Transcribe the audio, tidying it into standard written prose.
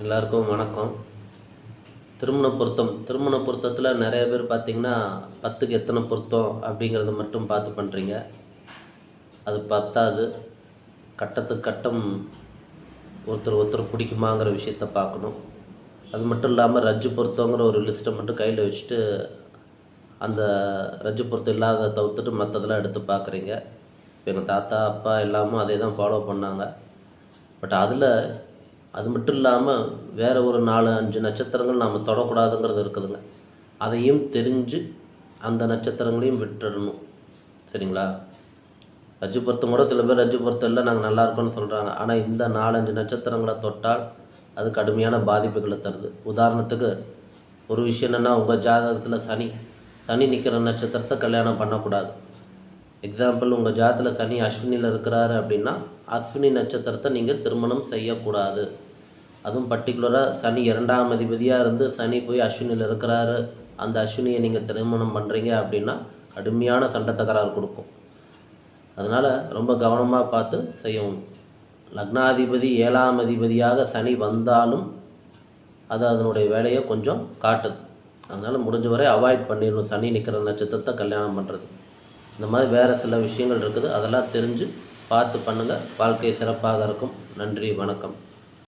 எல்லாருக்கும் வணக்கம். திருமண பொருத்தத்தில் நிறைய பேர் பார்த்திங்கன்னா 10க்கு எத்தனை பொருத்தம் அப்படிங்கிறத மட்டும் பார்த்து பண்ணுறீங்க. அது பத்தாது. கட்டத்துக்கு கட்டம் ஒருத்தர் பிடிக்குமாங்கிற விஷயத்த பார்க்கணும். அது மட்டும் இல்லாமல் ரஜ்ஜு பொருத்தங்கிற ஒரு லிஸ்ட்டை மட்டும் கையில் வச்சுட்டு அந்த ரஜ்ஜு பொருத்தம் இல்லாத தவிர்த்துட்டு மற்றதெல்லாம் எடுத்து பார்க்குறீங்க. இப்போ எங்கள் தாத்தா அப்பா எல்லாமும் அதே தான் ஃபாலோ பண்ணாங்க. பட் அது மட்டும் இல்லாமல் வேறு ஒரு 4-5 நட்சத்திரங்கள் நாம் தொடக்கூடாதுங்கிறது இருக்குதுங்க. அதையும் தெரிஞ்சு அந்த நட்சத்திரங்களையும் விட்டுடணும். சரிங்களா? ரஜ்ஜு பொருத்தம் கூட சில பேர் ரஜ்ஜு பொருத்தம் இல்லை நாங்கள் நல்லா இருக்கோன்னு சொல்கிறாங்க. ஆனால் இந்த 4-5 நட்சத்திரங்களை தொட்டால் அது கடுமையான பாதிப்புகளை தருது. உதாரணத்துக்கு ஒரு விஷயம் என்னென்னா, உங்கள் ஜாதகத்தில் சனி நிற்கிற நட்சத்திரத்தை கல்யாணம் பண்ணக்கூடாது. எக்ஸாம்பிள், உங்கள் ஜாதகத்தில் சனி அஸ்வினியில் இருக்கிறாரு அப்படின்னா அஸ்வினி நட்சத்திரத்தை நீங்கள் திருமணம் செய்யக்கூடாது. அதுவும் பர்டிகுலராக சனி 2ஆம் அதிபதியாக இருந்து சனி போய் அஸ்வினியில் இருக்கிறாரு, அந்த அஸ்வினியை நீங்கள் திருமணம் பண்ணுறீங்க அப்படின்னா கடுமையான சண்டை தகராறு கொடுக்கும். அதனால் ரொம்ப கவனமாக பார்த்து செய்யணும். லக்னாதிபதி 7ஆம் அதிபதியாக சனி வந்தாலும் அது அதனுடைய வேலையை கொஞ்சம் காட்டுது. அதனால் முடிஞ்ச வரை அவாய்ட் பண்ணிடணும் சனி நிற்கிற நட்சத்திரத்தை கல்யாணம் பண்ணுறது. இந்த மாதிரி வேறு சில விஷயங்கள் இருக்குது, அதெல்லாம் தெரிஞ்சு பார்த்து பண்ணுங்கள். வாழ்க்கை சிறப்பாக இருக்கும். நன்றி, வணக்கம்.